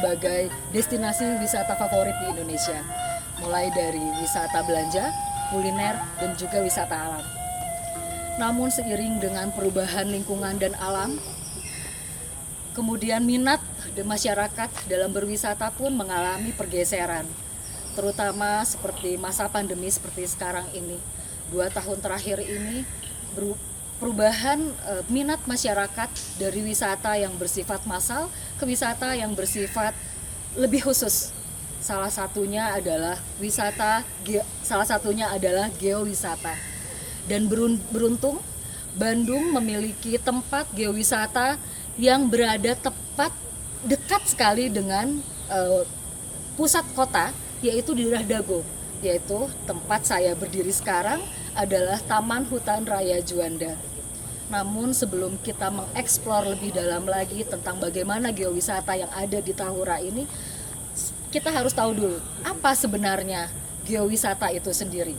sebagai destinasi wisata favorit di Indonesia. Mulai dari wisata belanja, kuliner, dan juga wisata alam. Namun seiring dengan perubahan lingkungan dan alam, kemudian minat masyarakat dalam berwisata pun mengalami pergeseran. Terutama seperti masa pandemi seperti sekarang ini. 2 tahun terakhir ini perubahan minat masyarakat dari wisata yang bersifat massal ke wisata yang bersifat lebih khusus. Salah satunya adalah geowisata. Dan beruntung Bandung memiliki tempat geowisata yang berada tepat dekat sekali dengan pusat kota, yaitu di daerah Dago, yaitu tempat saya berdiri sekarang adalah Taman Hutan Raya Juanda. Namun sebelum kita mengeksplor lebih dalam lagi tentang bagaimana geowisata yang ada di Tahura ini, kita harus tahu dulu apa sebenarnya geowisata itu sendiri.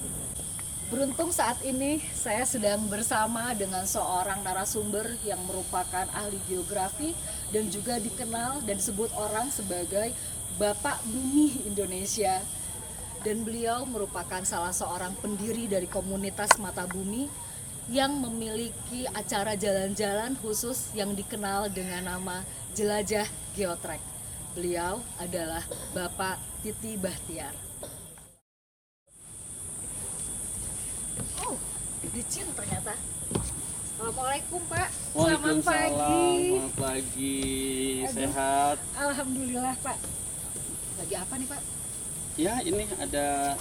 Beruntung saat ini saya sedang bersama dengan seorang narasumber yang merupakan ahli geografi dan juga dikenal dan disebut orang sebagai Bapak Bumi Indonesia. Dan beliau merupakan salah seorang pendiri dari komunitas Mata Bumi yang memiliki acara jalan-jalan khusus yang dikenal dengan nama Jelajah Geotrek. Beliau adalah Bapak Titi Bahtiar. Oh, licin ternyata. Assalamualaikum Pak. Selamat pagi. Selamat pagi. Sehat? Alhamdulillah Pak. Lagi apa nih Pak? Ya, ini ada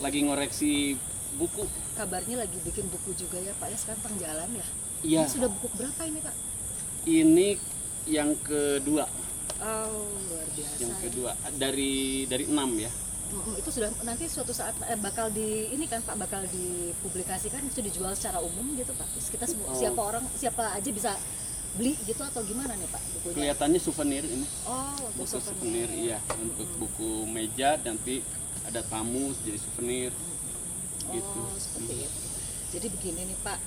lagi ngoreksi buku. Kabarnya lagi bikin buku juga ya Pak ya, sekarang tengah jalan ya? Iya. Ini sudah buku berapa ini Pak? Ini yang kedua. Oh, luar biasa. Yang kedua dari 6 ya. Itu sudah nanti suatu saat bakal bakal dipublikasikan, itu dijual secara umum gitu Pak. Terus kita siapa aja bisa beli gitu atau gimana nih Pak bukunya? Kelihatannya souvenir ini. Oh, buku souvenir iya, untuk buku meja nanti ada tamu jadi souvenir. Gitu. Seperti itu. Jadi begini nih Pak,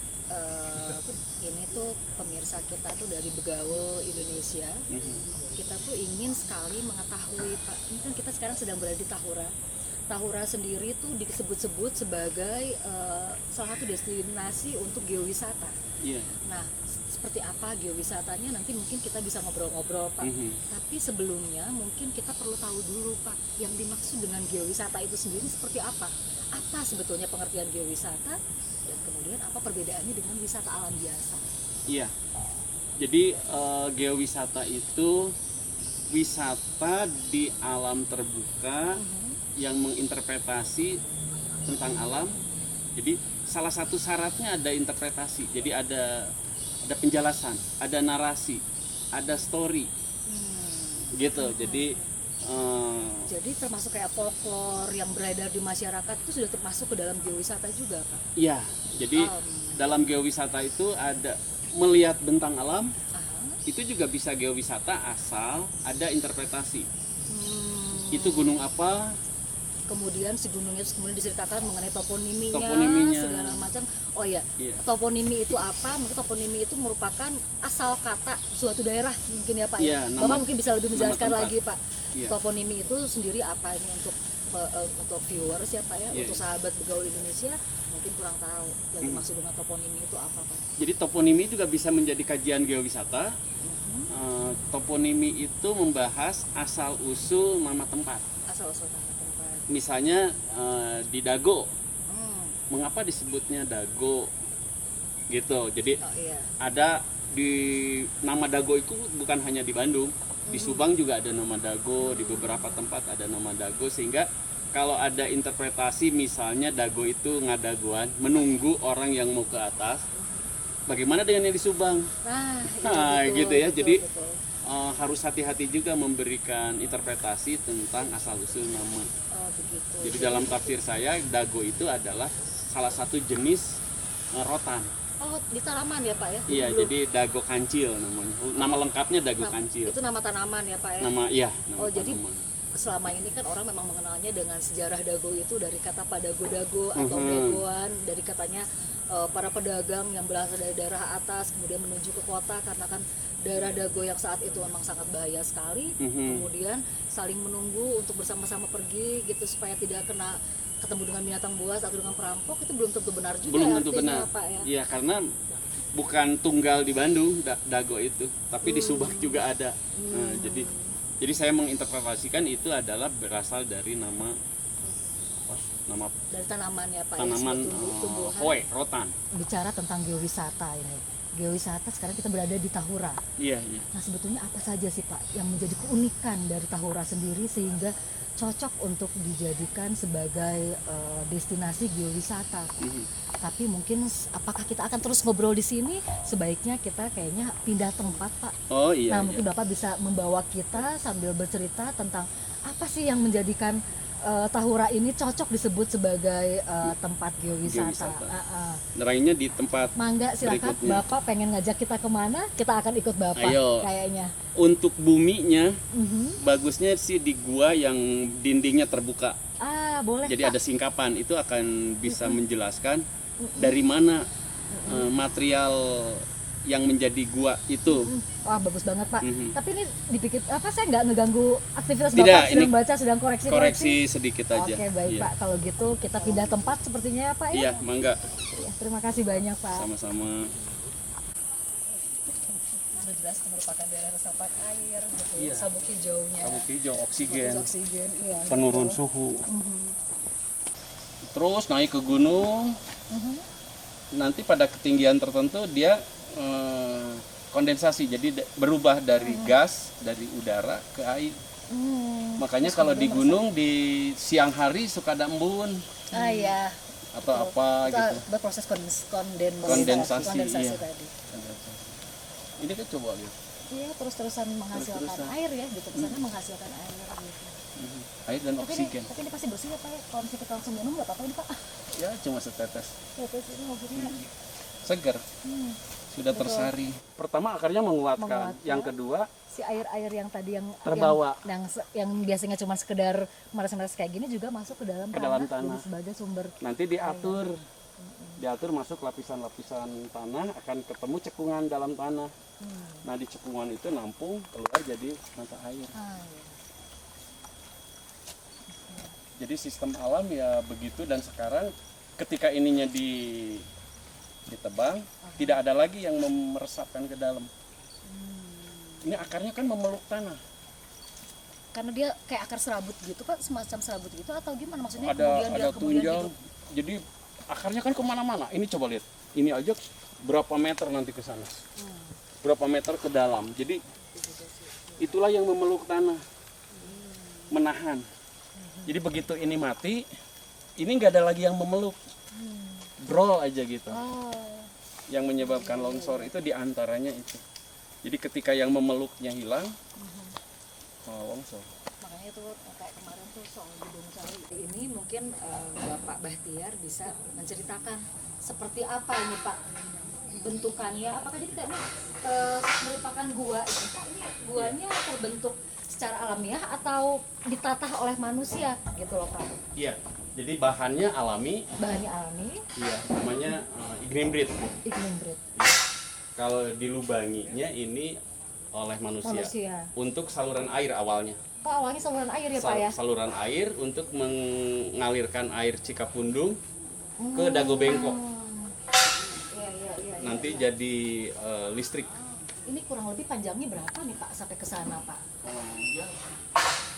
ini tuh pemirsa kita tuh dari Begawo Indonesia. Kita tuh ingin sekali mengetahui Pak, ini kan kita sekarang sedang berada di Tahura. Tahura sendiri tuh disebut-sebut sebagai salah satu destinasi untuk geowisata. Iya. Nah, seperti apa geowisatanya nanti mungkin kita bisa ngobrol-ngobrol Pak. Tapi sebelumnya mungkin kita perlu tahu dulu Pak, yang dimaksud dengan geowisata itu sendiri seperti apa? Apa sebetulnya pengertian geowisata dan kemudian apa perbedaannya dengan wisata alam biasa? Iya. Jadi geowisata itu wisata di alam terbuka yang menginterpretasi tentang alam. Jadi salah satu syaratnya ada interpretasi. Jadi ada penjelasan, ada narasi, ada story. Gitu. Jadi termasuk kayak folklore yang beredar di masyarakat itu sudah termasuk ke dalam geowisata juga Pak? Iya. Jadi dalam geowisata itu ada melihat bentang alam. Itu juga bisa geowisata asal ada interpretasi. Itu gunung apa? Kemudian si gunungnya kemudian diceritakan mengenai toponiminya, segala macam. Oh iya, toponimi itu apa? Mungkin toponimi itu merupakan asal kata suatu daerah mungkin ya Pak. Iya, ya? Bapak mungkin bisa lebih menjelaskan lagi Pak. Iya. Toponimi itu sendiri apa ini untuk viewers ya Pak ya, untuk sahabat Begaul Indonesia mungkin kurang tahu yang dimaksud dengan toponimi itu apa Pak. Jadi toponimi juga bisa menjadi kajian geowisata. Toponimi itu membahas asal usul nama tempat. Asal usul nama tempat. Misalnya di Dago, mengapa disebutnya Dago, gitu. Jadi ada di nama Dago itu bukan hanya di Bandung, di Subang juga ada nama Dago, di beberapa tempat ada nama Dago, sehingga kalau ada interpretasi misalnya Dago itu ngadagoan, menunggu orang yang mau ke atas. Bagaimana dengan yang di Subang? Betul, gitu ya. Betul, jadi harus hati-hati juga memberikan interpretasi tentang asal usul nama. Jadi dalam tafsir saya, Dago itu adalah salah satu jenis rotan. Oh, di tanaman ya Pak ya? Iya, jadi Dago Kancil namanya. Nama lengkapnya Dago Kancil. Itu nama tanaman ya Pak ya? Nama tanaman. Jadi selama ini kan orang memang mengenalnya dengan sejarah Dago itu dari kata padago-dago atau dagoan, dari katanya para pedagang yang berasal dari daerah atas kemudian menuju ke kota, karena kan daerah Dago yang saat itu memang sangat bahaya sekali. Kemudian saling menunggu untuk bersama-sama pergi gitu supaya tidak kena ketemu dengan binatang buas atau dengan perampok. Itu belum tentu benar juga. Belum ya, tentu artinya, benar. Pak, ya? Iya, karena bukan tunggal di Bandung Dago itu, tapi di Subak juga ada. Nah, jadi saya menginterpretasikan itu adalah berasal dari nama Dari tanaman ya, Pak, tanaman ya, tumbuhan. hoe, rotan. Bicara tentang geowisata ini, geowisata sekarang kita berada di Tahura. Iya, iya. Nah, sebetulnya apa saja sih, Pak, yang menjadi keunikan dari Tahura sendiri sehingga cocok untuk dijadikan sebagai destinasi geowisata? Tapi mungkin apakah kita akan terus ngobrol di sini? Sebaiknya kita kayaknya pindah tempat, Pak. Oh iya. Nah, mungkin Bapak bisa membawa kita sambil bercerita tentang apa sih yang menjadikan Tahura ini cocok disebut sebagai tempat geowisata. Nerainya di tempat. Mangga, silakan. Berikutnya. Bapak pengen ngajak kita kemana? Kita akan ikut Bapak. Ayo. Kayaknya. Untuk buminya, bagusnya sih di gua yang dindingnya terbuka. Boleh. Jadi Pak. ada singkapan, itu akan bisa menjelaskan dari mana material yang menjadi gua itu. Wah, bagus banget, Pak. Tapi ini dipikir apa, saya nggak ngeganggu aktivitas Tidak, Bapak sedang ini baca, sedang koreksi. Koreksi sedikit aja. Oke, baik, Iya. Pak. Kalau gitu kita pindah tempat sepertinya ya, Pak, ya. Iya, mangga. Ya, terima kasih banyak, Pak. Sama-sama. Sudah jelas itu merupakan daerah resapan air, gitu. Iya. Sabuk hijaunya. Sabuk hijau, oksigen, Oksigen, iya. penurun suhu. Terus naik ke gunung. Nanti pada ketinggian tertentu dia kondensasi, jadi berubah dari gas, dari udara ke air. Makanya kalau di gunung di siang hari suka ada embun Iya. atau apa Kita gitu. berproses Kondensasi, iya. tadi. Ini kan coba lihat. Iya, terus-terusan menghasilkan Terus-terusan. air ya, gitu. Kesannya menghasilkan air gitu. Air dan oksigen. Tapi ini pasti bersih ya, Pak, ya? Kalau misalnya kita langsung minum nggak apa-apa ini, Pak. Ya cuma setetes. Ya, terus ini maksudnya. Segar. Sudah tersari. Pertama akarnya menguatkan. Menguatkan. Yang kedua Si air-air yang tadi yang Terbawa. yang biasanya cuma sekedar meres-meres kayak gini juga masuk ke dalam Ke dalam tanah, tanah. jadi sebagai sumber. nanti diatur masuk lapisan-lapisan tanah, akan ketemu cekungan dalam tanah. Nah di cekungan itu nampung keluar jadi mata air. Iya. Jadi sistem alam ya begitu, dan sekarang ketika ininya ditebang, tidak ada lagi yang meresapkan ke dalam. Ini akarnya kan memeluk tanah. Karena dia kayak akar serabut gitu, Pak, semacam serabut gitu atau gimana maksudnya? Ada kemudian tunjang. hidup. Jadi akarnya kan kemana-mana. Ini coba lihat. Ini aja berapa meter nanti ke sana. Berapa meter ke dalam. Jadi itulah yang memeluk tanah, menahan. Jadi begitu ini mati, ini nggak ada lagi yang memeluk, brol aja gitu. Yang menyebabkan longsor itu diantaranya itu. Jadi ketika yang memeluknya hilang, longsor. Makanya itu kayak kemarin tuh soal Gedung Cari ini mungkin Bapak Bahtiar bisa menceritakan seperti apa ini, Pak, bentukannya. Apakah jadi kayak ini merupakan gua ini, Pak? Ini guanya terbentuk secara alamiah atau ditatah oleh manusia gitu loh, Pak? Iya. Jadi bahannya alami. Bahannya alami. Iya. Namanya ignimbrite. Ignimbrite. Kalau dilubanginya ini oleh manusia. Untuk saluran air awalnya. Oh, awalnya saluran air ya, Pak, ya? Saluran air untuk mengalirkan air Cikapundung ke Dago Bengkok. Iya. Nanti jadi listrik. Ini kurang lebih panjangnya berapa nih, Pak, sampai ke sana, Pak?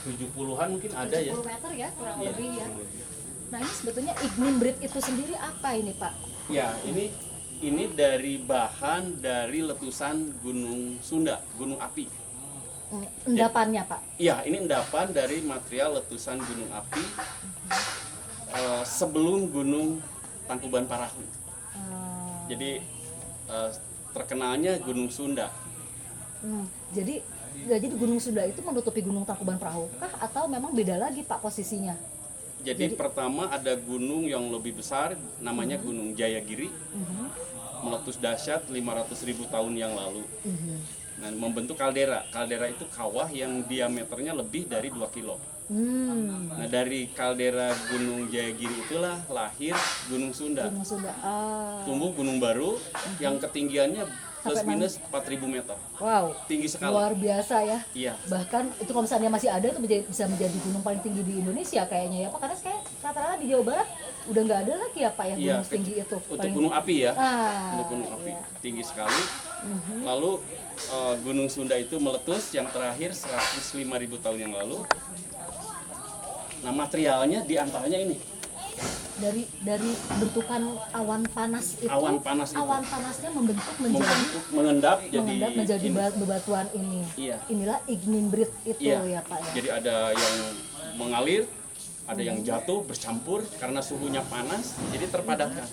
70-an mungkin ada ya. 70 meter ya, kurang Iya, lebih ya. kurang lebih. Nah, ini sebetulnya ignimbrite itu sendiri apa ini, Pak? Ya, ini dari bahan dari letusan Gunung Sunda, gunung api. Endapannya, Pak? Iya, ini endapan dari material letusan gunung api sebelum Gunung Tangkuban Parahu. Jadi terkenalnya Gunung Sunda. Jadi Gunung Sunda itu menutupi Gunung Tangkuban Perahu kah atau memang beda lagi, Pak, posisinya? Jadi pertama ada gunung yang lebih besar, namanya Gunung Jayagiri, meletus dahsyat 500.000 tahun yang lalu. Nah, membentuk kaldera. Kaldera itu kawah yang diameternya lebih dari 2 kilo. Nah, dari kaldera Gunung Jayagiri itulah lahir Gunung Sunda. Gunung Sunda. Tumbuh gunung baru yang ketinggiannya plus minus 4.000 meter. Wow, Tinggi sekali. luar biasa ya. Iya. Bahkan itu kalau misalnya masih ada itu bisa menjadi gunung paling tinggi di Indonesia kayaknya ya Pak. Karena kayak rata-rata di Jawa Barat udah nggak ada lagi ya Pak ya Iya, gunung setinggi itu. Untuk gunung api ya. Untuk Ah, gunung api iya. tinggi sekali. Lalu Gunung Sunda itu meletus yang terakhir 105.000 tahun yang lalu. Nah, materialnya diantaranya ini. Dari bentukan awan panas itu, Awan panas itu. awan panasnya membentuk Mengendap menjadi ini. bebatuan ini. Iya. Inilah ignimbrite itu Iya. ya Pak ya. Jadi ada yang mengalir, ada yang jatuh bercampur karena suhunya panas, jadi terpadatkan.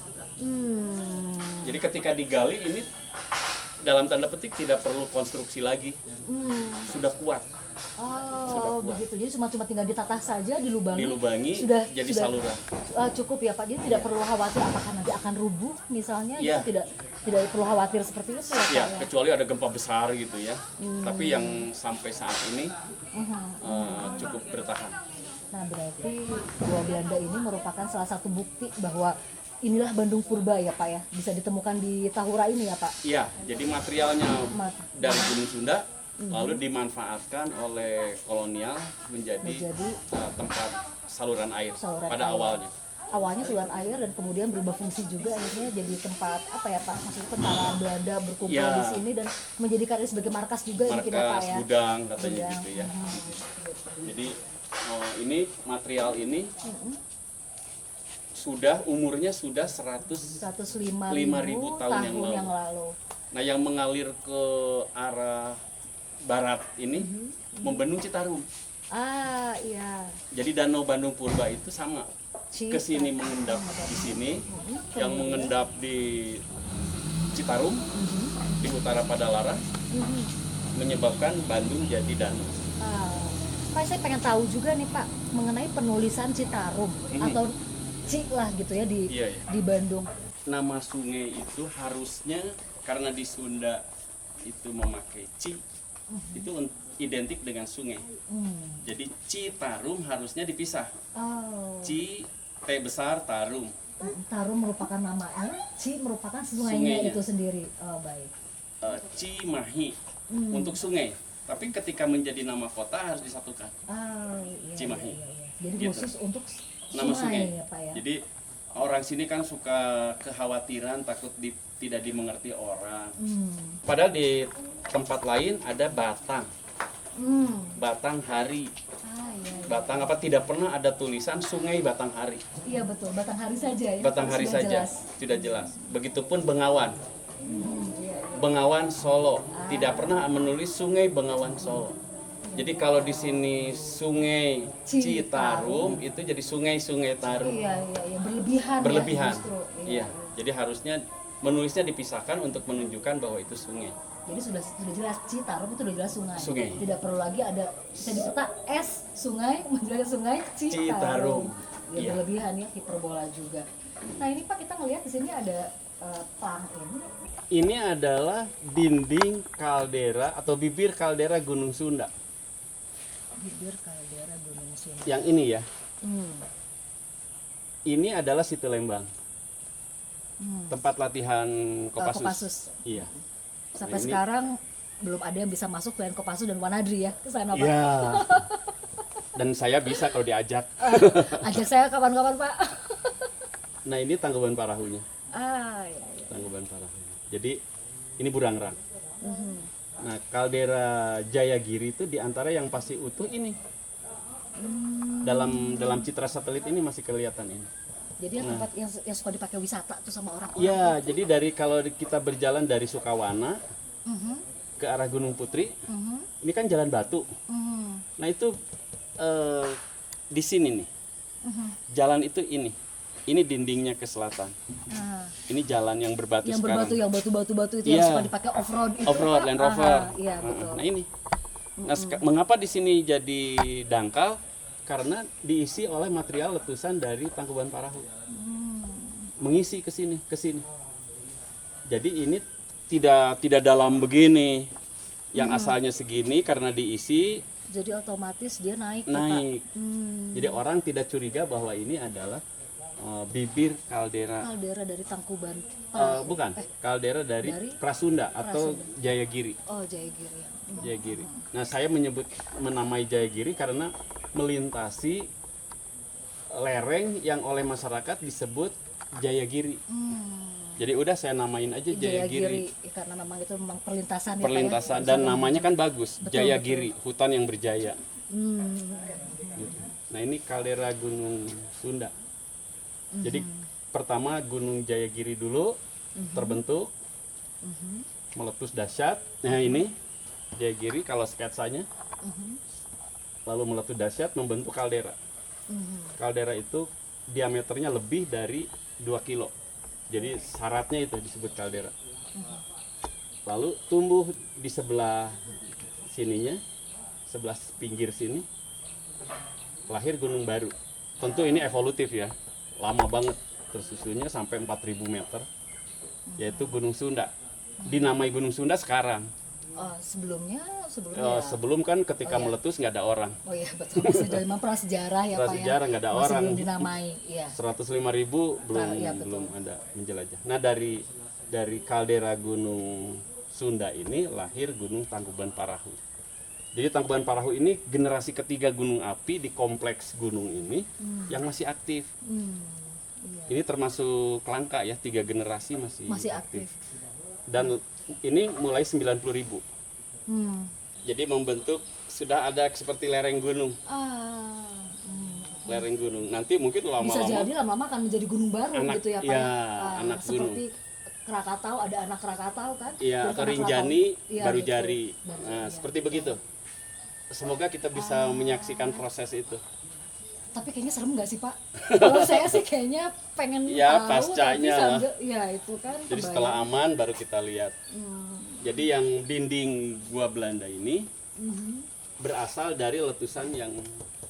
Jadi ketika digali ini dalam tanda petik tidak perlu konstruksi lagi, sudah kuat. Oh, begitu. Jadi cuma tinggal ditata saja, Dilubangi, jadi saluran. Cukup ya Pak. Jadi tidak perlu khawatir apakah nanti akan rubuh misalnya. Iya. Gitu, tidak perlu khawatir seperti itu ya Pak Ya, ya. kecuali ada gempa besar gitu ya. Tapi yang sampai saat ini cukup bertahan. Nah, berarti Gua Belanda ini merupakan salah satu bukti bahwa inilah Bandung Purba ya Pak ya. Bisa ditemukan di Tahura ini ya Pak. Iya, jadi materialnya dari Gunung Sunda lalu dimanfaatkan oleh kolonial menjadi tempat saluran air pada awalnya. Awalnya saluran air dan kemudian berubah fungsi juga akhirnya jadi tempat apa ya Pak? Maksudnya tentara Belanda berkumpul Ya. di sini dan menjadikan ini sebagai markas juga mungkin ya Pak Markas ya. gudang katanya Gudang. gitu ya. Jadi ini material ini umurnya sudah 105.000 tahun yang lalu. Nah, yang mengalir ke arah barat ini membendung Citarum. Ah, iya. Jadi Danau Bandung Purba itu sama. Ke sini mengendap di sini, yang mengendap di Citarum, di utara Padalarang, menyebabkan Bandung jadi danau. Pak, saya pengen tahu juga nih Pak mengenai penulisan Citarum atau Ci lah gitu ya di Bandung. Nama sungai itu harusnya karena di Sunda itu memakai Ci, itu identik dengan sungai. Jadi Citarum harusnya dipisah. Ci T besar Tarum. Tarum merupakan namanya, Ci merupakan sungainya itu sendiri. Oh, baik. Cimahi untuk sungai. Tapi ketika menjadi nama kota harus disatukan. Iya, Cimahi. iya. Jadi Gitu. khusus untuk Nama sungai. ya Pak ya. Jadi orang sini kan suka kekhawatiran takut tidak dimengerti orang. Padahal di tempat lain ada Batang. Batang Hari. Iya. Batang apa tidak pernah ada tulisan Sungai Batang Hari. Iya betul, Batang Hari saja ya. Batang Hari Sudah saja jelas. sudah jelas. Begitupun Bengawan. Bengawan Solo tidak pernah menulis Sungai Bengawan Solo. Jadi kalau di sini Sungai Citarum itu jadi Sungai Tarum. Iya, berlebihan. Berlebihan. Ya, justru. Iya. Jadi harusnya menulisnya dipisahkan untuk menunjukkan bahwa itu sungai. Jadi sudah jelas Citarum itu sudah jelas sungai. Sungai. Tidak perlu lagi ada bisa di peta S sungai menjadi sungai Citarum. Ya, Iya. berlebihan ya, hiperbola juga. Nah, ini Pak kita ngelihat di sini ada plang ini. Ini adalah dinding kaldera atau bibir kaldera Gunung Sunda. Bibir kaldera Gunung Sunda. Yang ini ya. Ini adalah situ Lembang. Tempat latihan Kopassus. Kopassus. Iya. Sampai Nah, ini- sekarang belum ada yang bisa masuk selain Kopassus dan Wanadri ya ke sana Pak. Iya. Dan saya bisa kalau diajak. Ajak saya kapan-kapan Pak. Nah, ini Tangkuban Parahunya. Iya. Tangkuban Parahunya. Jadi ini Burangrang. Nah, kaldera Jayagiri itu diantara yang pasti utuh ini. Dalam citra satelit ini masih kelihatan ini. Jadi yang tempat yang suka dipakai wisata tuh sama orang-orang. Iya, jadi kalau kita berjalan dari Sukawana ke arah Gunung Putri, ini kan jalan batu. Nah itu di sini nih, jalan itu ini dindingnya ke selatan. Ini jalan yang berbatu Yang sekarang. berbatu, yang batu-batu itu Iya. yang suka dipakai off-road itu. Off-road, Pak. Land Rover. Iya, betul. Nah ini. Nah, mengapa di sini jadi dangkal? Karena diisi oleh material letusan dari Tangkuban Parahu. Mengisi ke sini. Jadi ini tidak dalam begini. Yang asalnya segini karena diisi Jadi otomatis dia naik. naik. Ya, Pak? Jadi orang tidak curiga bahwa ini adalah bibir kaldera. Kaldera dari Tangkuban. Bukan, kaldera dari Prasunda atau Jayagiri. Oh, Jayagiri. Jayagiri. Nah, saya menamai Jayagiri karena melintasi lereng yang oleh masyarakat disebut Jayagiri. Jadi udah saya namain aja Jayagiri. Karena memang itu memang perlintasan. Perlintasan ya, Pak, ya? dan namanya kan bagus, Betul, Jayagiri, hutan yang berjaya. Hmm. Gitu. Nah, ini kaldera Gunung Sunda. Jadi pertama Gunung Jayagiri dulu terbentuk, meletus dahsyat. Nah, ini Jayagiri kalau sketsanya, lalu meletus dahsyat membentuk kaldera. Kaldera itu diameternya lebih dari 2 kilo. Jadi syaratnya itu disebut kaldera. Lalu tumbuh di sebelah sininya, sebelah pinggir sini, lahir gunung baru. Tentu ini evolutif ya, lama banget tersusunnya sampai 4.000 meter, yaitu Gunung Sunda. Dinamai Gunung Sunda sekarang. Sebelumnya Sebelum kan ketika meletus nggak ada orang. Oh iya betul, masih dari prasejarah ya Pak ya. Prasejarah nggak ada Masih orang. belum dinamai, iya. 105.000 Iya, betul. belum ada menjelajah. Nah, dari kaldera Gunung Sunda ini lahir Gunung Tangkuban Parahu. Jadi Tangkuban Parahu ini generasi ketiga gunung api di kompleks gunung ini yang masih aktif. Iya. Ini termasuk langka ya, 3 generasi masih aktif. Dan ini mulai 90.000. Jadi membentuk sudah ada seperti lereng gunung. Lereng gunung. Nanti mungkin Bisa lama-lama jadi lama-lama akan menjadi gunung baru gitu ya Pak. ya, anak seperti Krakatau, ada anak Krakatau kan? Iya, Terus atau anak Rinjani, Krakatau, iya, baru gitu. jari. Baru Nah, jari, seperti begitu. Semoga kita bisa menyaksikan proses itu. Tapi kayaknya serem nggak sih Pak? Kalau saya sih kayaknya pengen Ya, tahu, pascanya tapi lah. sambil, ya itu kan. Jadi setelah aman baru kita lihat. Jadi yang dinding gua Belanda ini berasal dari letusan yang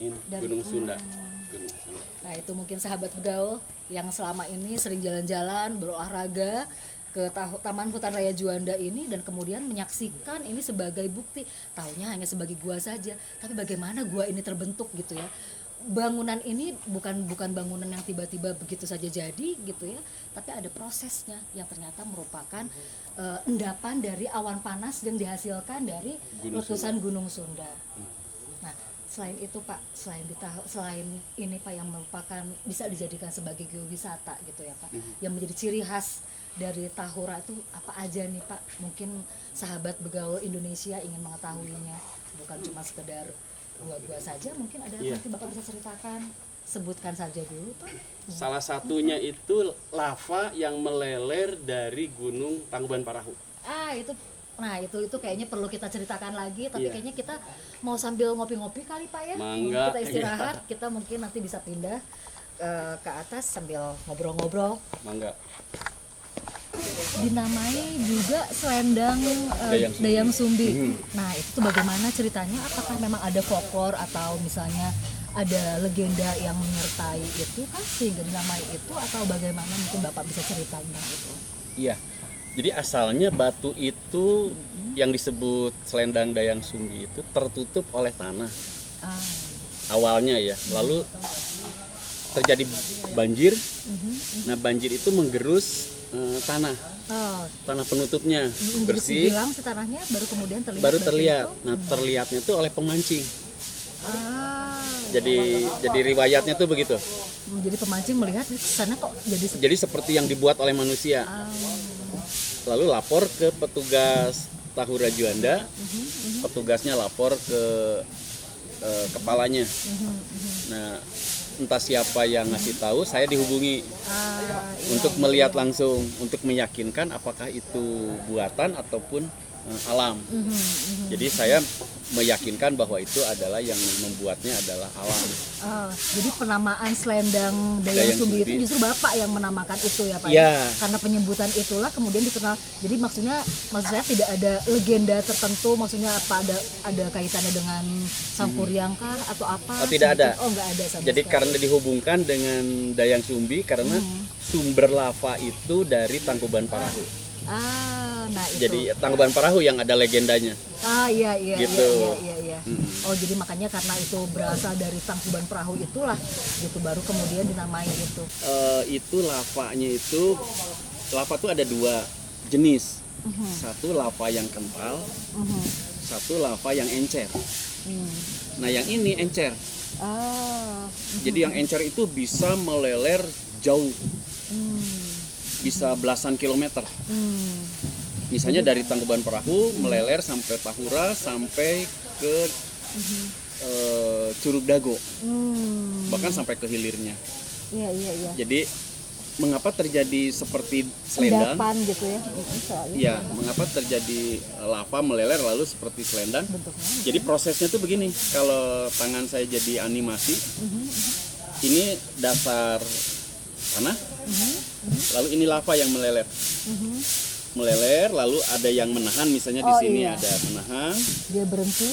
ini, Gunung Sunda. Gunung Sunda. Nah itu mungkin sahabat begaul yang selama ini sering jalan-jalan, berolahraga ke Taman Hutan Raya Juanda ini dan kemudian menyaksikan ini sebagai bukti. Taunya hanya sebagai gua saja, tapi bagaimana gua ini terbentuk gitu ya. Bangunan ini bukan bangunan yang tiba-tiba begitu saja jadi gitu ya, tapi ada prosesnya yang ternyata merupakan endapan dari awan panas yang dihasilkan dari letusan Gunung Sunda. Nah, selain itu Pak, selain ini Pak yang merupakan bisa dijadikan sebagai geowisata gitu ya Pak, yang menjadi ciri khas dari Tahura itu apa aja nih Pak? Mungkin sahabat begaul Indonesia ingin mengetahuinya, bukan cuma sekedar gua saja, mungkin ada nanti Bapak bisa ceritakan, sebutkan saja dulu Pak. Salah satunya itu lava yang meleler dari Gunung Tangkuban Parahu. Itu kayaknya perlu kita ceritakan lagi, tapi Iya. kayaknya kita mau sambil ngopi-ngopi kali Pak ya. Mangga. Kita istirahat, kita mungkin nanti bisa pindah ke atas sambil ngobrol-ngobrol. Mangga. Dinamai juga selendang Dayang Sumbi. Nah itu tuh bagaimana ceritanya? Apakah memang ada folklore atau misalnya ada legenda yang menyertai itu kan sehingga dinamai itu, atau bagaimana mungkin Bapak bisa cerita tentang itu? Iya. Jadi asalnya batu itu yang disebut selendang Dayang Sumbi itu tertutup oleh tanah. Awalnya ya. Lalu terjadi banjir. Nah, banjir itu menggerus tanah penutupnya bersih, hilang si tanahnya baru kemudian terlihat. Nah, terlihatnya itu oleh pemancing. Jadi riwayatnya tuh begitu. Jadi pemancing melihat di sana kok jadi seperti yang dibuat oleh manusia. Lalu lapor ke petugas Tahura Juanda. Petugasnya lapor ke kepalanya. Nah, entah siapa yang ngasih tahu, saya dihubungi untuk melihat langsung, untuk meyakinkan apakah itu buatan ataupun alam. Jadi saya meyakinkan bahwa itu adalah yang membuatnya adalah alam. Jadi penamaan selendang Dayang Sumbi itu justru Bapak yang menamakan itu ya Pak? Ya. Karena penyebutan itulah kemudian dikenal. Jadi maksud saya tidak ada legenda tertentu, maksudnya apa ada kaitannya dengan Sampuriang kah atau apa? Tidak ada. Oh nggak ada sama Jadi sekali. karena dihubungkan dengan Dayang Sumbi karena sumber lava itu dari Tangkuban Parahu. nah itu. Jadi Tangkuban Perahu yang ada legendanya. Iya Gitu. iya. Oh jadi makanya karena itu berasal dari Tangkuban Perahu itulah gitu baru kemudian dinamai itu. Itu lavanya itu, lava tuh ada dua jenis. Satu lava yang kental, satu lava yang encer. Nah yang ini encer. Jadi yang encer itu bisa meleler jauh, bisa belasan kilometer. Misalnya dari Tangkuban Perahu meleler sampai Tahura sampai ke Curug Dago, bahkan sampai ke hilirnya. Iya. Jadi mengapa terjadi seperti selendang? Endapan gitu ya. Iya, mengapa terjadi lava meleler lalu seperti selendang? Bentuknya. Jadi prosesnya tuh begini, kalau tangan saya jadi animasi, ini dasar tanah, lalu ini lava yang meleler. Meleler, lalu ada yang menahan, misalnya di sini ada menahan, Dia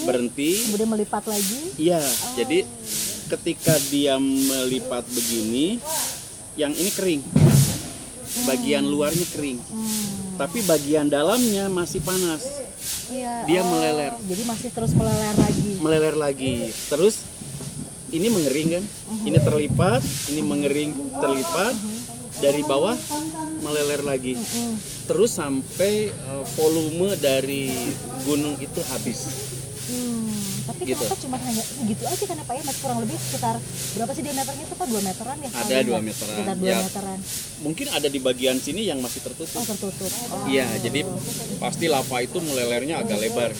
berhenti, kemudian melipat lagi. Iya, jadi ketika dia melipat begini, yang ini kering, bagian luarnya kering, tapi bagian dalamnya masih panas. Iya. Dia meleler. Jadi masih terus meleler lagi. Terus ini mengering kan, ini terlipat, ini mengering terlipat, dari bawah meleler lagi, terus sampai volume dari gunung itu habis. Tapi Gitu. kenapa cuma hanya gitu aja kan ya Pak ya? Masih kurang lebih sekitar berapa sih diameternya itu Pak? 2 meteran ya? Ada 2 meteran. Sekitar 2 Ya. meteran. Mungkin ada di bagian sini yang masih tertutup. Oh tertutup. Oh. Iya, jadi pasti lava itu melelernya agak lebar.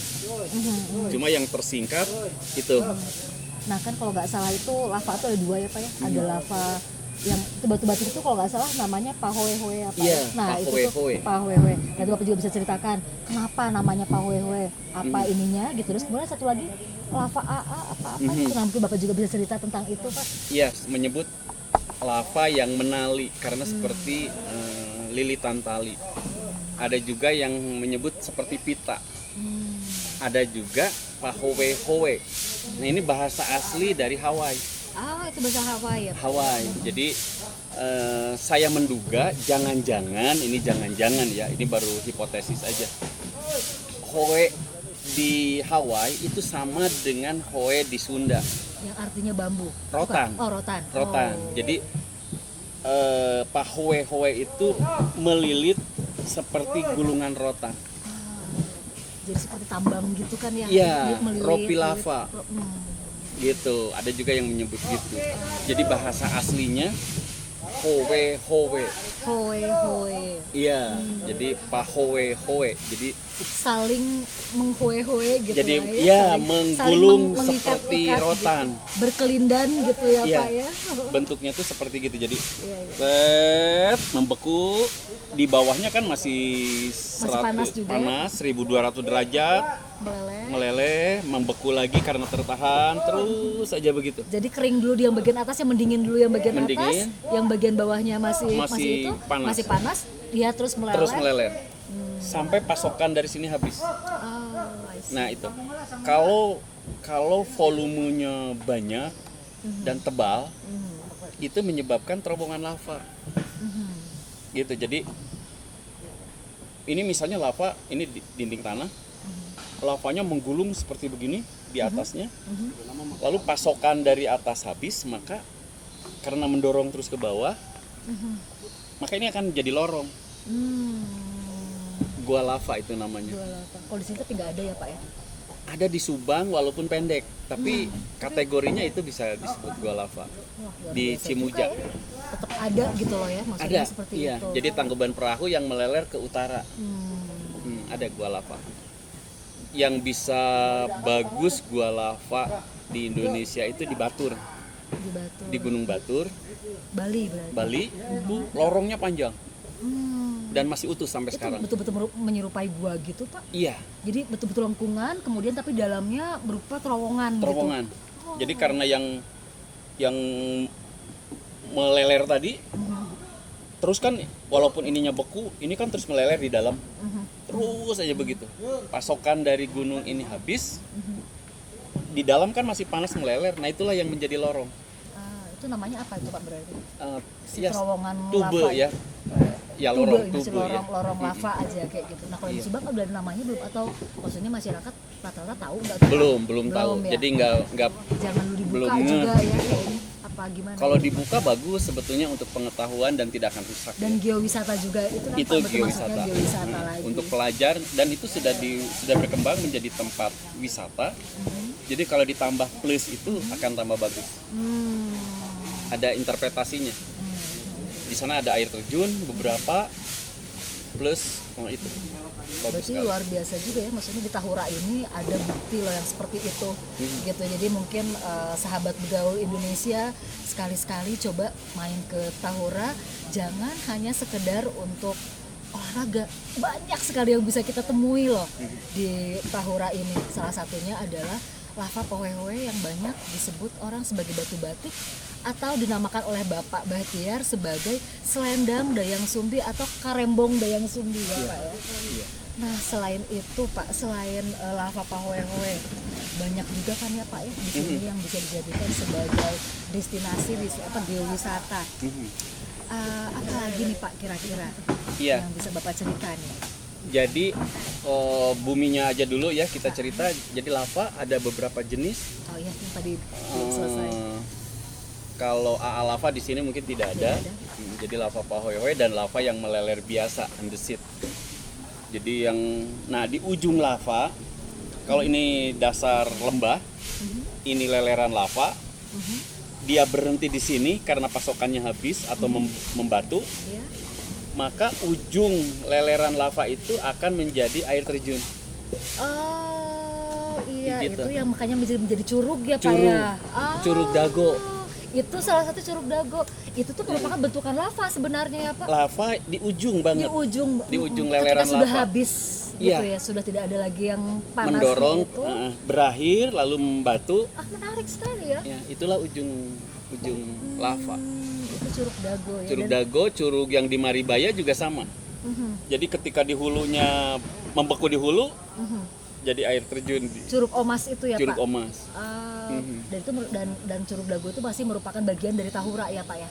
Cuma yang tersingkat itu. Nah kan kalau nggak salah itu lava itu ada 2 ya Pak ya? Ada lava yang batu-batu itu kalau nggak salah namanya Pahoehoe apa? Iya, Nah itu Pahoehoe. tuh Pahoehoe. Nanti Bapak juga bisa ceritakan kenapa namanya Pahoehoe, apa ininya gitu. Terus kemudian satu lagi lava AA apa-apa. Itu mungkin Bapak juga bisa cerita tentang itu Pak. Iya, menyebut lava yang menali karena seperti lilitan tali. Ada juga yang menyebut seperti pita. Ada juga Pahoehoe. Nah ini bahasa asli dari Hawaii. Itu bahasa Hawaii ya Pak? Hawaii. Jadi saya menduga jangan-jangan ya, ini baru hipotesis aja. Hoe di Hawaii itu sama dengan hoe di Sunda. Yang artinya bambu. Rotan. Bukan? Oh rotan. Rotan. Oh. Jadi Pahoehoe itu melilit seperti gulungan rotan. Jadi seperti tambang gitu kan ya? Iya, Melilit, ropi melilit. lava. Gitu, ada juga yang menyebut gitu. Jadi bahasa aslinya Howe. Hoe. Iya, jadi Pahoehoe. Jadi Saling menghoe-hoe gitu jadi lah ya Saling menggulung mengikat-ikat seperti gitu. rotan. Berkelindan gitu ya Iya. Pak ya? Bentuknya tuh seperti gitu. Jadi Iya. set membeku, di bawahnya kan masih panas juga. panas 1200 derajat, meleleh, membeku lagi karena tertahan, terus aja begitu. Jadi kering dulu di yang bagian atas, yang mendingin dulu yang bagian Mendingin. atas, yang bagian bawahnya masih itu panas. masih panas, dia terus meleleh. Terus meleleh. Sampai pasokan dari sini habis. I see. Nah, itu. Kalau volumenya banyak dan tebal, itu menyebabkan terowongan lava. Gitu. Jadi ini misalnya lava, ini dinding tanah. Lavanya menggulung seperti begini di atasnya. Lalu pasokan dari atas habis, maka karena mendorong terus ke bawah, maka ini akan jadi lorong. Gua lava itu namanya. Kalau di sini tapi nggak ada ya Pak ya? Ada di Subang walaupun pendek, tapi kategorinya itu bisa disebut gua lava. Di Cimuja Tetap ada gitu loh ya, maksudnya ada. seperti Iya, itu. jadi Tangkuban Perahu yang meleler ke utara. Ada gua lava. Yang bisa bagus gua lava di Indonesia itu di Batur, Di Batu. di Gunung Batur, Bali berarti. Bali. Itu lorongnya panjang dan masih utuh sampai Itu sekarang. betul-betul menyerupai gua gitu Pak. Iya, Jadi betul-betul lengkungan, kemudian tapi dalamnya berupa terowongan. terowongan. Jadi karena yang meleler tadi, terus kan walaupun ininya beku, ini kan terus meleler di dalam. Terus aja begitu. Pasokan dari gunung ini habis, di dalam kan masih panas meleler. Nah itulah yang menjadi lorong. Itu namanya apa itu Pak berarti? Ya, Terowongan tube lava ya. Ya, tubuh, lorong masih tubuh, ya. lorong lava aja kayak gitu. Nah kalau di Iya. Subang udah ada namanya belum, atau maksudnya masyarakat rata-rata tahu nggak tuh, Pak? Belum tahu. ya? Jadi nggak Jangan dulu dibuka belum juga nge- ya kayaknya, apa gimana? kalau ya? dibuka bagus sebetulnya untuk pengetahuan dan tidak akan rusak. Dan geowisata juga itu kan, Itu Pak, betul geowisata. maksudnya geowisata lagi. Untuk pelajar, dan itu sudah berkembang menjadi tempat wisata. Jadi kalau ditambah plus itu akan tambah bagus. Hmm. Ada interpretasinya. Di sana ada air terjun beberapa plus itu bagus Berarti sekali. luar biasa juga ya, maksudnya di Tahura ini ada bukti loh yang seperti itu gitu. Jadi mungkin sahabat begaul Indonesia sekali-sekali coba main ke Tahura, jangan hanya sekedar untuk olahraga, banyak sekali yang bisa kita temui loh di Tahura ini. Salah satunya adalah lava Pohehoe yang banyak disebut orang sebagai batu batik atau dinamakan oleh Bapak Bahtiar sebagai selendang Dayang Sumbi atau karembong Dayang Sumbi ya Pak ya. Nah selain itu Pak, selain lava Pohehoe, banyak juga kan ya Pak ya di sini yang bisa dijadikan sebagai destinasi geowisata. Apa lagi nih Pak kira-kira Iya. yang bisa Bapak ceritakan? Jadi buminya aja dulu ya kita cerita. Jadi lava ada beberapa jenis. Oh iya, yang tadi belum selesai. Kalau AA lava di sini mungkin tidak ada. Tidak ada. Jadi lava Pohehoe dan lava yang meleler biasa, andesit. Jadi nah di ujung lava, kalau ini dasar lembah, ini leleran lava. Dia berhenti di sini karena pasokannya habis atau membatu. Ya. Maka ujung leleran lava itu akan menjadi air terjun. Oh iya, Gitu. itu yang makanya menjadi curug ya Pak Curug. ya. Curug Dago. Itu salah satu curug Dago. Itu tuh merupakan bentukan lava sebenarnya ya Pak. Lava di ujung Di banget. ujung, Di ujung ketika leleran sudah lava. habis Iya. gitu ya, sudah tidak ada lagi yang panas Mendorong, itu. berakhir lalu membatu. Menarik sekali ya. Ya, itulah ujung lava. Itu curug Dago ya. Curug Dan- Dago, curug yang di Maribaya juga sama. Jadi ketika di hulunya membeku di hulu, jadi air terjun di Curug Omas itu ya Curug Pak. Omas. Dan itu dan Curug Dago itu masih merupakan bagian dari Tahura ya Pak ya.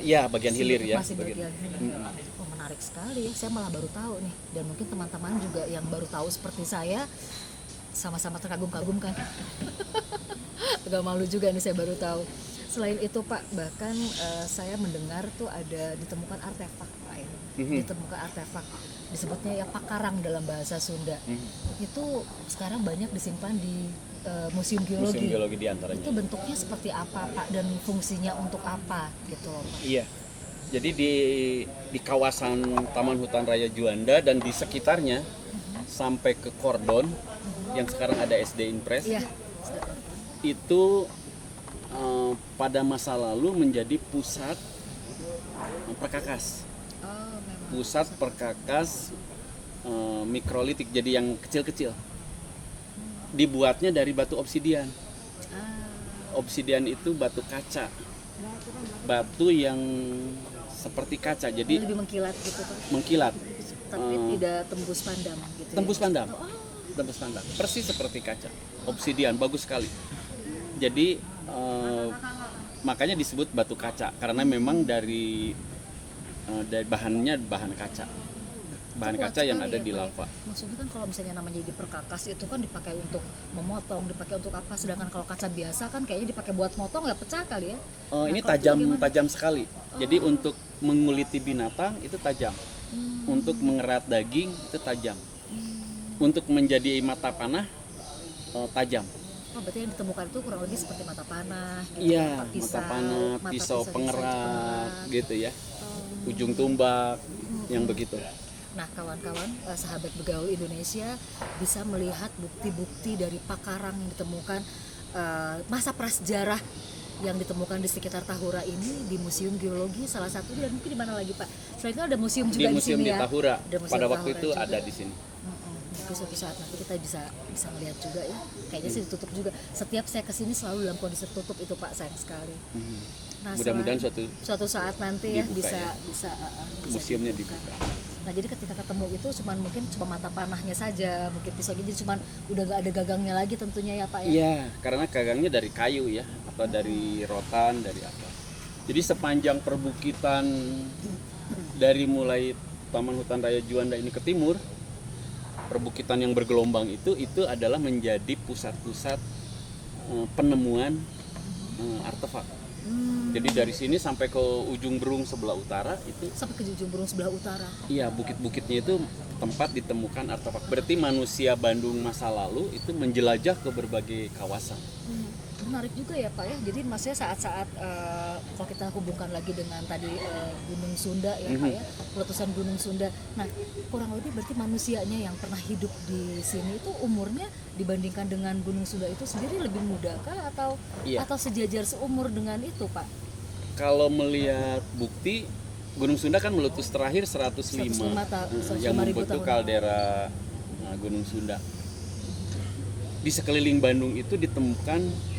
Ya, bagian hilir ya. Masih bagian hilir. Oh menarik sekali ya. Saya malah baru tahu nih. Dan mungkin teman-teman juga yang baru tahu seperti saya sama-sama terkagum-kagum kan. Agak malu juga nih saya baru tahu. Selain itu Pak, bahkan saya mendengar tuh ada ditemukan artefak Pak ya. Ditemukan artefak disebutnya ya pakarang dalam bahasa Sunda. Itu sekarang banyak disimpan di Museum Geologi. Museum Geologi di antaranya. Itu bentuknya seperti apa Pak dan fungsinya untuk apa gitu loh Pak. Iya. Jadi di kawasan Taman Hutan Raya Juanda dan di sekitarnya sampai ke Kordon yang sekarang ada SD Impres. Iya. Itu pada masa lalu menjadi pusat perkakas. Oh, memang. Pusat perkakas mikrolitik, jadi yang kecil-kecil. Dibuatnya dari batu obsidian. Obsidian itu batu kaca. Batu yang seperti kaca, jadi Lebih mengkilat gitu Pak. mengkilat. Tapi tidak tembus pandang gitu. Tembus ya. pandang. Tembus pandang. Persis seperti kaca. Obsidian bagus sekali. Jadi makanya disebut batu kaca karena memang dari bahannya bahan kaca. Bahan Kuat kaca yang sekali ada ya, di Pak. lava. Maksudnya kan kalau misalnya namanya diperkakas itu kan dipakai untuk memotong, dipakai untuk apa? Sedangkan kalau kaca biasa kan kayaknya dipakai buat motong nggak pecah kali ya? Ini kalau itu gimana? tajam sekali. Jadi untuk menguliti binatang itu tajam. Untuk mengerat daging itu tajam. Untuk menjadi mata panah tajam. Oh, berarti yang ditemukan itu kurang lebih seperti mata panah, gitu, Iya, mata mata panah, mata pisau pengerat, pengerat. gitu ya. Ujung tumbak, yang begitu. Nah, kawan-kawan, sahabat begaul Indonesia bisa melihat bukti-bukti dari pakarang yang ditemukan masa prasejarah yang ditemukan di sekitar Tahura ini di Museum Geologi salah satu, dan mungkin di mana lagi Pak? Selain itu ada museum Di juga di museum sini di ya. Tahura, Ada museum pada waktu Tahura itu juga. ada di sini. Mungkin suatu saat nanti kita bisa melihat juga ya. Kayaknya sih ditutup juga. Setiap saya kesini selalu dalam kondisi tertutup itu Pak, sayang sekali. Nah, Mudah-mudahan suatu saat nanti ya dibuka bisa, ya. bisa Museumnya dibuka. Nah jadi ketika ketemu itu mungkin cuma mata panahnya saja, mungkin pisaunya, jadi cuman udah gak ada gagangnya lagi tentunya ya Pak ya. Iya, karena gagangnya dari kayu ya, atau dari rotan, dari apa. Jadi sepanjang perbukitan dari mulai Taman Hutan Raya Juanda ini ke timur, perbukitan yang bergelombang itu adalah menjadi pusat-pusat penemuan artefak. Jadi dari sini sampai ke ujung Berung sebelah utara itu. Sampai ke ujung Berung sebelah utara. Iya, bukit-bukitnya itu tempat ditemukan artefak. Berarti manusia Bandung masa lalu itu menjelajah ke berbagai kawasan. Menarik juga ya Pak ya. Jadi maksudnya saat-saat kalau kita hubungkan lagi dengan tadi Gunung Sunda ya Pak ya, letusan Gunung Sunda. Nah, kurang lebih berarti manusianya yang pernah hidup di sini itu umurnya dibandingkan dengan Gunung Sunda itu sendiri lebih muda kah atau sejajar seumur dengan itu Pak? Kalau melihat bukti, Gunung Sunda kan meletus terakhir 105 yang membentuk kaldera Gunung Sunda. Di sekeliling Bandung itu ditemukan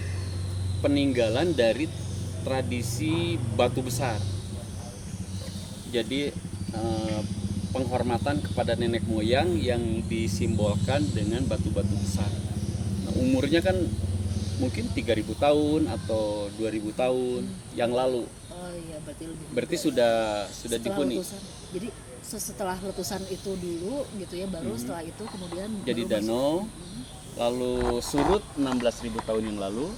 peninggalan dari tradisi batu besar. Jadi penghormatan kepada nenek moyang yang disimbolkan dengan batu-batu besar. Nah, umurnya kan mungkin 3.000 tahun atau 2.000 tahun yang lalu. Oh iya, berarti sudah dihuni. Jadi setelah letusan itu dulu gitu ya, baru setelah itu kemudian jadi danau. Lalu surut 16.000 tahun yang lalu.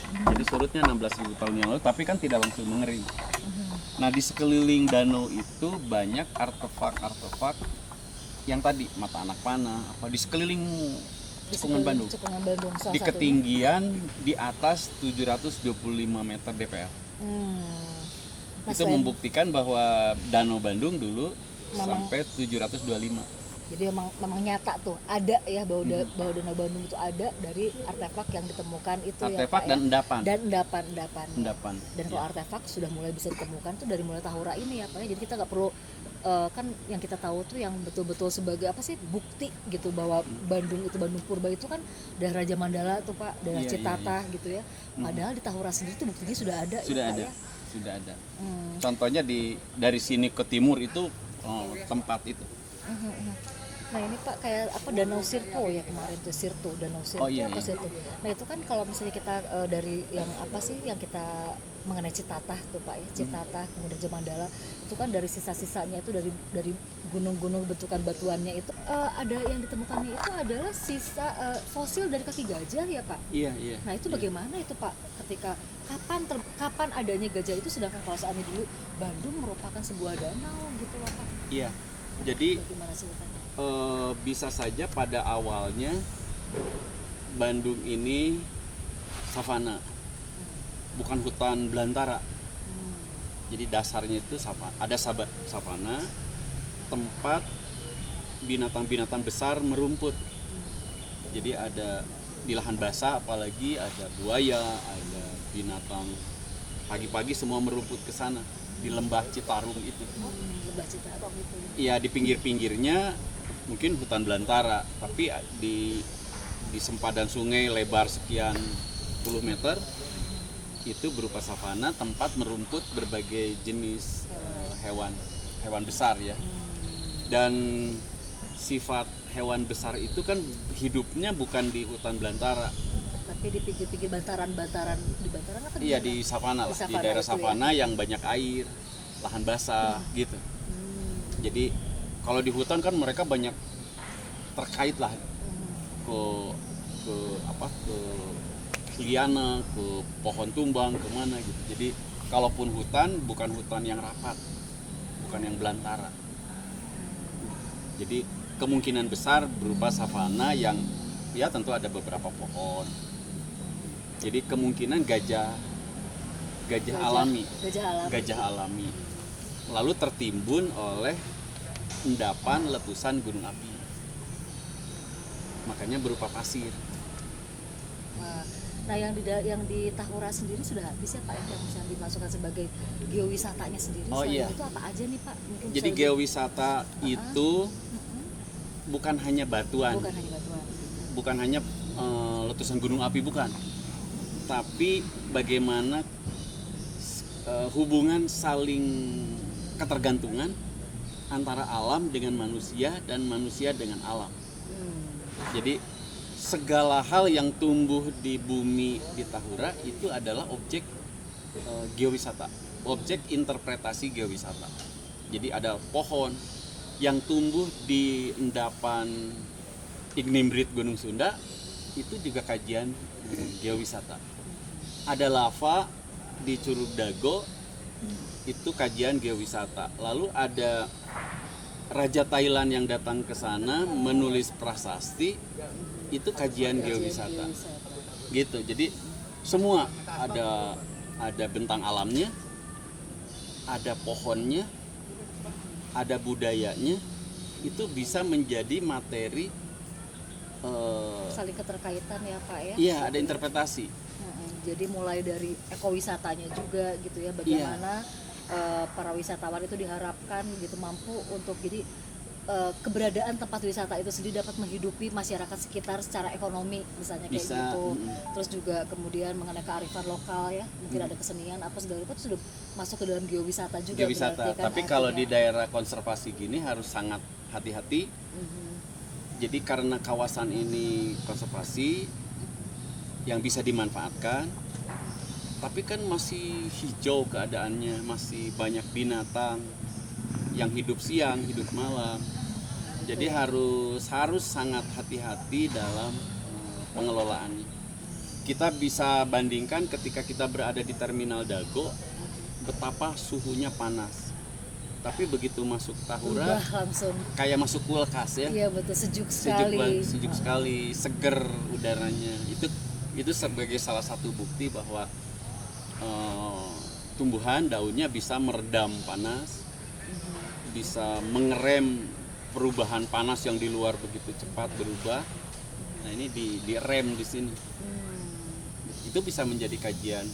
Jadi surutnya 16.000 tahun yang lalu, tapi kan tidak langsung mengering. Nah, di sekeliling danau itu banyak artefak-artefak yang tadi mata anak panah, apa di sekeliling Cekungan Bandung. Di ketinggian di atas 725 meter DPL. Itu membuktikan bahwa Danau Bandung dulu sampai 725. Jadi memang nyata tuh ada ya bahwa Danau Bandung itu ada dari artefak yang ditemukan itu artefak ya, dan endapan. Endapan. Dan kalau artefak sudah mulai bisa ditemukan tuh dari mulai Tahura ini ya Pak. Jadi kita nggak perlu kan yang kita tahu tuh yang betul-betul sebagai apa sih bukti gitu bahwa Bandung itu Bandung Purba itu kan daerah Raja Mandala tuh Pak, daerah Citatah gitu ya. Padahal di Tahura sendiri tuh buktinya sudah ada. Sudah ada. Contohnya dari sini ke timur itu tempat itu. Nah ini Pak kayak apa Danau Sirto ya kemarin tuh Danau Sirto Sirto. Nah itu kan kalau misalnya kita dari yang apa sih yang kita mengenai Citatah tuh Pak ya, Citatah kemudian Jamandala itu kan dari sisa-sisanya itu dari gunung-gunung bentukan batuannya itu ada yang ditemukannya itu adalah sisa fosil dari kaki gajah ya Pak. Iya. Nah itu bagaimana itu Pak ketika kapan adanya gajah itu sedangkan kalau saat ini dulu Bandung merupakan sebuah danau gitu loh Pak. Iya. Jadi bisa saja pada awalnya Bandung ini savana, bukan hutan belantara. Jadi dasarnya itu ada savana, tempat binatang-binatang besar merumput. Jadi ada di lahan basah apalagi ada buaya, ada binatang pagi-pagi semua merumput ke sana di lembah Citarum itu. Lembah Citarum itu. Iya, di pinggir-pinggirnya mungkin hutan belantara, tapi di sempadan sungai lebar sekian puluh meter itu berupa savana, tempat merumput berbagai jenis hewan besar ya. Dan sifat hewan besar itu kan hidupnya bukan di hutan belantara, tapi di pinggir-pinggir bantaran di bantaran apa? Iya, di savana lah, di daerah savana yang banyak air, lahan basah gitu. Jadi kalau di hutan kan mereka banyak terkait lah ke liana, ke pohon tumbang, kemana gitu. Jadi kalaupun hutan bukan hutan yang rapat, bukan yang belantara. Jadi kemungkinan besar berupa savana yang ya tentu ada beberapa pohon. Jadi kemungkinan gajah alami lalu tertimbun oleh endapan letusan gunung api, makanya berupa pasir. Nah yang di Tahura sendiri sudah habis ya Pak yang bisa dimasukkan sebagai geowisatanya sendiri. Itu apa aja nih Pak? Mungkin jadi geowisata itu bukan hanya batuan, bukan hanya letusan gunung api, bukan, tapi bagaimana hubungan saling ketergantungan antara alam dengan manusia dan manusia dengan alam. Jadi segala hal yang tumbuh di bumi di Tahura itu adalah objek geowisata, objek interpretasi geowisata. Jadi ada pohon yang tumbuh di endapan Ignimbrит Gunung Sunda, itu juga kajian geowisata. Ada lava di Curug Dago, itu kajian geowisata. Lalu ada Raja Thailand yang datang ke sana menulis prasasti, itu kajian geowisata. Gitu. Jadi semua ada bentang alamnya, ada pohonnya, ada budayanya, itu bisa menjadi materi saling keterkaitan ya Pak ya. Iya, ada interpretasi. Jadi mulai dari ekowisatanya juga gitu ya, bagaimana para wisatawan itu diharapkan gitu mampu untuk jadi keberadaan tempat wisata itu sendiri dapat menghidupi masyarakat sekitar secara ekonomi misalnya kayak Bisa, gitu. Terus juga kemudian mengenai kearifan lokal ya, mungkin ada kesenian apa segala itu sudah masuk ke dalam geowisata juga. Geowisata. Berarti kan Tapi kalau di artinya. daerah konservasi gini harus sangat hati-hati. Jadi karena kawasan ini konservasi yang bisa dimanfaatkan, tapi kan masih hijau keadaannya, masih banyak binatang yang hidup siang, hidup malam. Jadi harus sangat hati-hati dalam pengelolaannya. Kita bisa bandingkan ketika kita berada di Terminal Dago, betapa suhunya panas. Tapi begitu masuk Tahura, Langsung. kayak masuk kulkas ya. Iya betul, sejuk sekali. Sejuk sekali, seger udaranya. Itu sebagai salah satu bukti bahwa tumbuhan daunnya bisa meredam panas, bisa mengerem perubahan panas yang di luar begitu cepat berubah. Nah ini direm di sini. Itu bisa menjadi kajian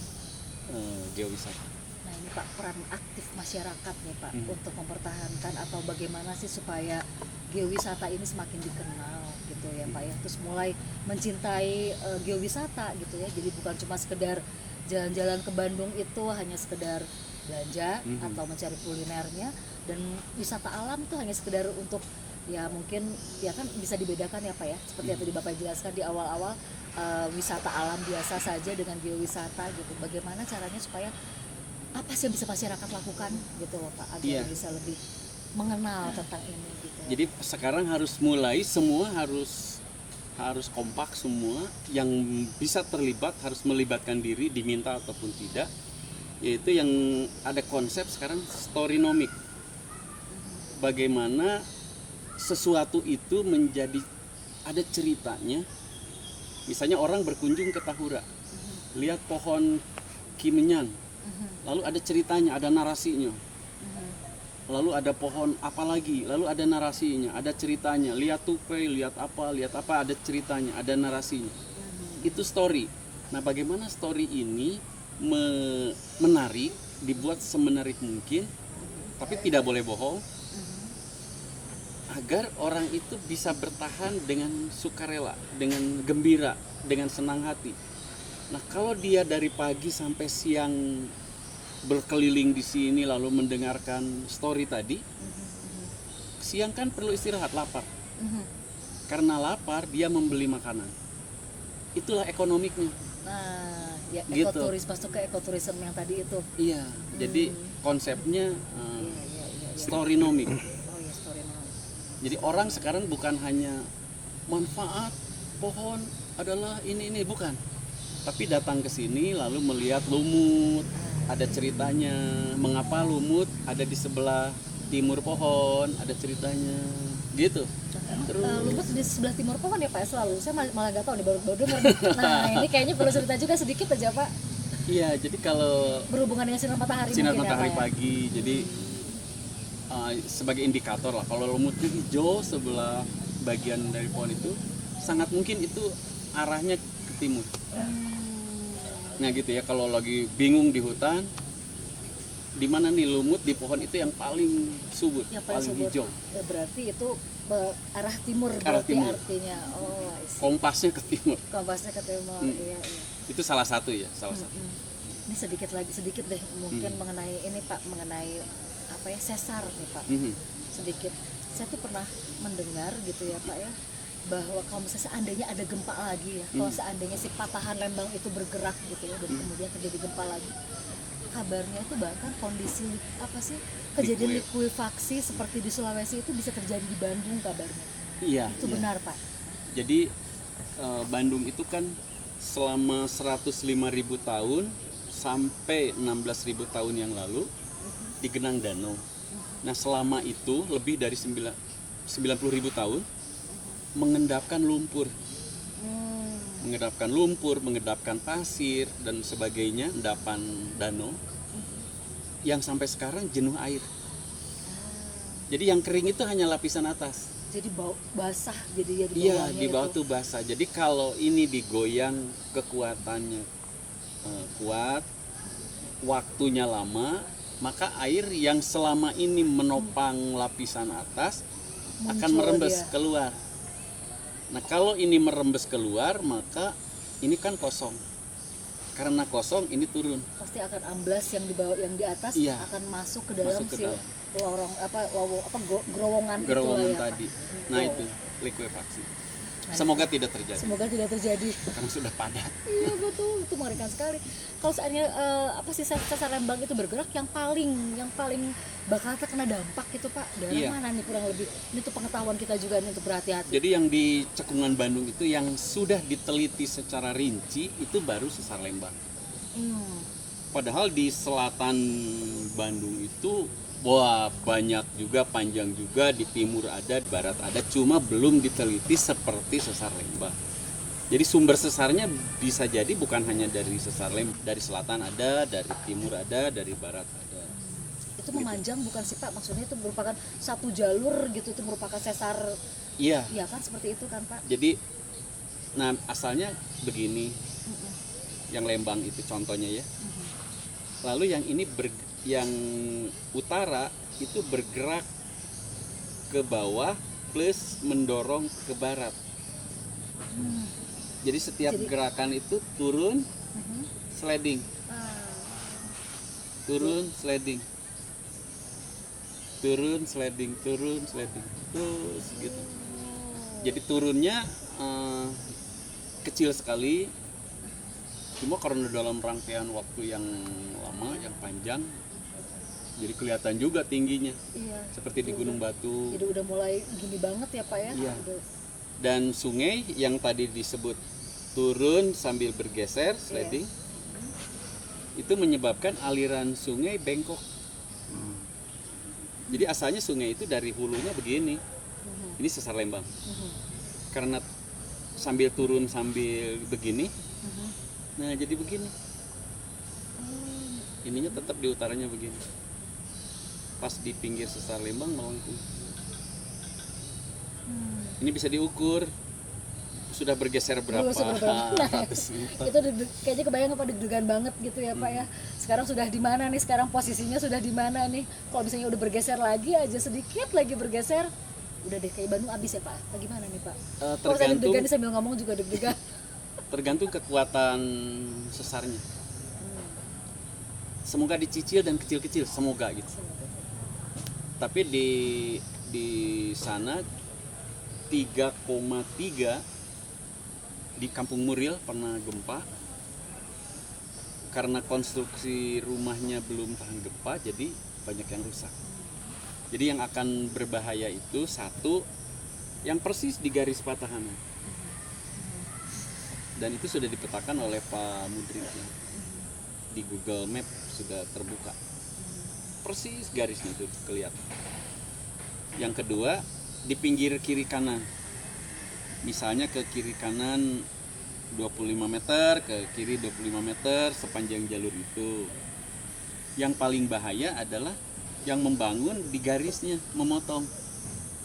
geowisata. Nah ini Pak, peran aktif masyarakat nih Pak untuk mempertahankan atau bagaimana sih supaya geowisata ini semakin dikenal gitu ya Pak ya. Terus mulai mencintai geowisata gitu ya. Jadi bukan cuma sekedar jalan-jalan ke Bandung itu hanya sekedar belanja atau mencari kulinernya, dan wisata alam itu hanya sekedar untuk ya mungkin ya kan bisa dibedakan ya Pak ya. Seperti yang tadi Bapak jelaskan di awal-awal, wisata alam biasa saja dengan geowisata gitu. Bagaimana caranya supaya apa sih yang bisa masyarakat lakukan gitu loh Pak agar bisa lebih mengenal tentang ini gitu. Jadi sekarang harus mulai, semua harus kompak, semua yang bisa terlibat harus melibatkan diri, diminta ataupun tidak. Yaitu yang ada konsep sekarang storynomic. Bagaimana sesuatu itu menjadi ada ceritanya. Misalnya orang berkunjung ke Tahura, lihat pohon Kimenyan, lalu ada ceritanya, ada narasinya. Lalu ada pohon apa lagi, lalu ada narasinya, ada ceritanya. Lihat tupai, lihat apa, ada ceritanya, ada narasinya. Itu story. Nah, bagaimana story ini menarik, dibuat semenarik mungkin, tapi tidak boleh bohong, agar orang itu bisa bertahan dengan sukarela, dengan gembira, dengan senang hati. Nah, kalau dia dari pagi sampai siang berkeliling di sini lalu mendengarkan story tadi, siang kan perlu istirahat, lapar. Karena lapar dia membeli makanan. Itulah ekonomiknya. Nah, ya Gitu. ekoturisme, masuk ke ekoturisme yang tadi itu. Iya, jadi konsepnya Iya. storynomic. Oh ya, story mau. Jadi orang sekarang bukan hanya manfaat pohon adalah ini bukan, tapi datang ke sini lalu melihat lumut, ada ceritanya, mengapa lumut ada di sebelah timur pohon, ada ceritanya, gitu. Lumut di sebelah timur pohon ya Pak ya selalu. Saya malah nggak tahu nih, baru dengar. Nah ini kayaknya perlu cerita juga sedikit aja Pak. Iya, jadi kalau Berhubungan dengan sinar matahari. sinar mungkin matahari ya, Pak, ya? pagi, jadi sebagai indikator lah, kalau lumutnya hijau sebelah bagian dari pohon itu, sangat mungkin itu arahnya ke timur. Nah gitu ya, kalau lagi bingung di hutan, di mana nih lumut di pohon itu yang paling subur, Yang paling subur. hijau. Ya, berarti itu arah timur Arah berarti timur. artinya. Oh, I see. Kompasnya ke timur. Kompasnya ke timur. Iya. Itu salah satu ya, salah satu. Ini sedikit deh mungkin mengenai ini Pak, mengenai apa ya, sesar nih Pak. Sedikit. Saya tuh pernah mendengar gitu ya Pak ya, bahwa kalau misalnya seandainya ada gempa lagi ya, kalau seandainya si patahan Lembang itu bergerak gitu ya, dan kemudian terjadi gempa lagi, kabarnya itu bahkan kondisi apa sih kejadian Liquid. likuifaksi seperti di Sulawesi itu bisa terjadi di Bandung kabarnya. Iya. Itu iya. benar Pak? Jadi Bandung itu kan selama 105.000 tahun sampai 16.000 tahun yang lalu digenang danau. Nah selama itu lebih dari 90.000 tahun mengendapkan lumpur. Mengendapkan lumpur, mengendapkan pasir dan sebagainya, endapan danau yang sampai sekarang jenuh air. Jadi yang kering itu hanya lapisan atas. Jadi basah jadi ya di Iya, bawahnya di bawah itu. tuh basah. Jadi kalau ini digoyang kekuatannya kuat, waktunya lama, maka air yang selama ini menopang lapisan atas akan Muncul merembes dia. keluar. Nah, kalau ini merembes keluar, maka ini kan kosong. Karena kosong, ini turun. Pasti akan amblas yang di bawah yang di atas Iya. akan masuk ke dalam Masuk ke si dalam. lorong gerowongan itulah Gerowongan ya, Pak. tadi. Nah, Oh. itu likuifaksi. Semoga tidak terjadi Semoga tidak terjadi. karena sudah padat. Iya betul, itu mengerikan sekali. Kalau seandainya apa sih sesar Lembang itu bergerak yang paling bakal terkena dampak itu Pak, daerah Iya. mana nih kurang lebih? Ini tuh pengetahuan kita juga nih untuk berhati-hati. Jadi yang di Cekungan Bandung itu yang sudah diteliti secara rinci itu baru sesar Lembang. Hmm. Padahal di selatan Bandung itu wah banyak juga, panjang juga, di timur ada, di barat ada, cuma belum diteliti seperti sesar Lembang. Jadi sumber sesarnya bisa jadi bukan hanya dari sesar Lembang, dari selatan ada, dari timur ada, dari barat ada. Itu memanjang bukan sih Pak? Maksudnya itu merupakan satu jalur gitu, itu merupakan sesar, Iya, ya kan seperti itu kan Pak? jadi nah asalnya begini, yang Lembang itu contohnya ya. Lalu yang ini yang utara itu bergerak ke bawah plus mendorong ke barat. Jadi setiap gerakan itu turun, sliding, turun, sliding, turun, sliding, turun, sliding, terus gitu. Jadi turunnya kecil sekali, cuma karena dalam rangkaian waktu yang lama, yang panjang, jadi kelihatan juga tingginya, Iya. seperti di Gunung Batu. Jadi udah mulai gini banget ya Pak ya? Iya. Udah- Dan sungai yang tadi disebut turun sambil bergeser, sliding, itu menyebabkan aliran sungai bengkok. Jadi asalnya sungai itu dari hulunya begini, ini sesar Lembang. Karena sambil turun sambil begini, nah jadi begini. Ininya tetap di utaranya begini. Pas di pinggir sesar Lembang melengkung. Ini bisa diukur sudah bergeser berapa seberapa. Nah, 100 meter. itu kayaknya kebayang apa deg-degan banget gitu ya Pak ya. Sekarang sudah di mana nih? Sekarang posisinya sudah di mana nih? Kalau misalnya udah bergeser lagi aja sedikit lagi bergeser, udah deh kayak Bandung abis ya Pak. Bagaimana nih Pak? Kalau saya Tergantung deg-degan nih sambil ngomong juga deg-degan. tergantung kekuatan sesarnya. Semoga dicicil dan kecil-kecil, semoga gitu. Tapi di sana 3,3 di Kampung Muril pernah gempa. Karena konstruksi rumahnya belum tahan gempa, jadi banyak yang rusak. Jadi yang akan berbahaya itu satu, yang persis di garis patahan. Dan itu sudah dipetakan oleh Pak Mudrik ya. Di Google Map sudah terbuka. Persis garisnya itu kelihatan. Yang kedua, di pinggir kiri kanan. Misalnya ke kiri kanan 25 meter, ke kiri 25 meter sepanjang jalur itu. Yang paling bahaya adalah yang membangun di garisnya, memotong.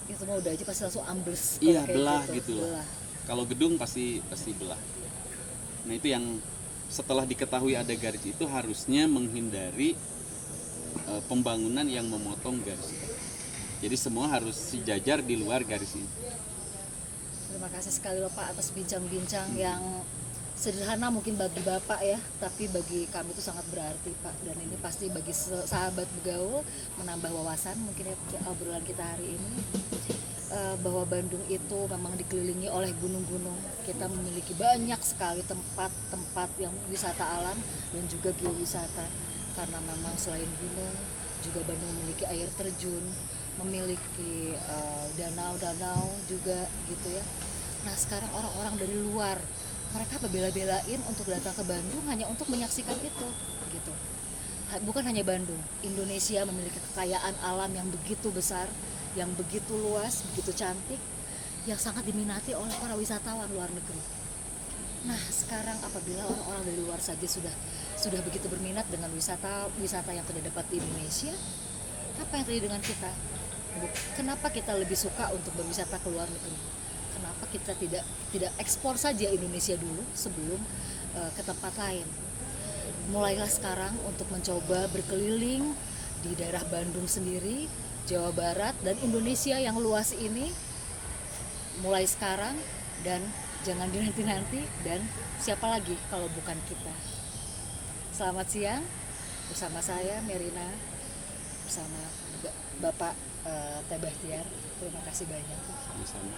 Itu mah udah aja pasti langsung ambles. kalau Iya, kayak belah gitu loh. Belah. Kalau gedung pasti belah. Nah, itu yang setelah diketahui ada garis itu harusnya menghindari pembangunan yang memotong garis. Jadi semua harus sejajar di luar garis ini. Terima kasih sekali loh Pak atas bincang-bincang yang sederhana mungkin bagi Bapak ya, tapi bagi kami itu sangat berarti Pak. Dan ini pasti bagi sahabat Begaul menambah wawasan mungkin ya obrolan kita hari ini. Bahwa Bandung itu memang dikelilingi oleh gunung-gunung. Kita memiliki banyak sekali tempat-tempat yang wisata alam dan juga geowisata. karena memang selain gunung juga Bandung memiliki air terjun, memiliki danau-danau juga gitu ya. Nah sekarang orang-orang dari luar mereka bela-belain untuk datang ke Bandung hanya untuk menyaksikan itu gitu. Bukan hanya Bandung, Indonesia memiliki kekayaan alam yang begitu besar, yang begitu luas, begitu cantik, yang sangat diminati oleh para wisatawan luar negeri. Nah sekarang apabila orang-orang dari luar saja sudah begitu berminat dengan wisata yang terdapat di Indonesia, apa yang terjadi dengan kita? Kenapa kita lebih suka untuk berwisata ke luar negeri? Kenapa kita tidak ekspor saja Indonesia dulu sebelum ke tempat lain? Mulailah sekarang untuk mencoba berkeliling di daerah Bandung sendiri, Jawa Barat dan Indonesia yang luas ini. Mulai sekarang dan jangan dinanti-nanti, dan siapa lagi kalau bukan kita. Selamat siang bersama saya Merina bersama Bapak Teh Bahtiar. Terima kasih banyak. Sama-sama.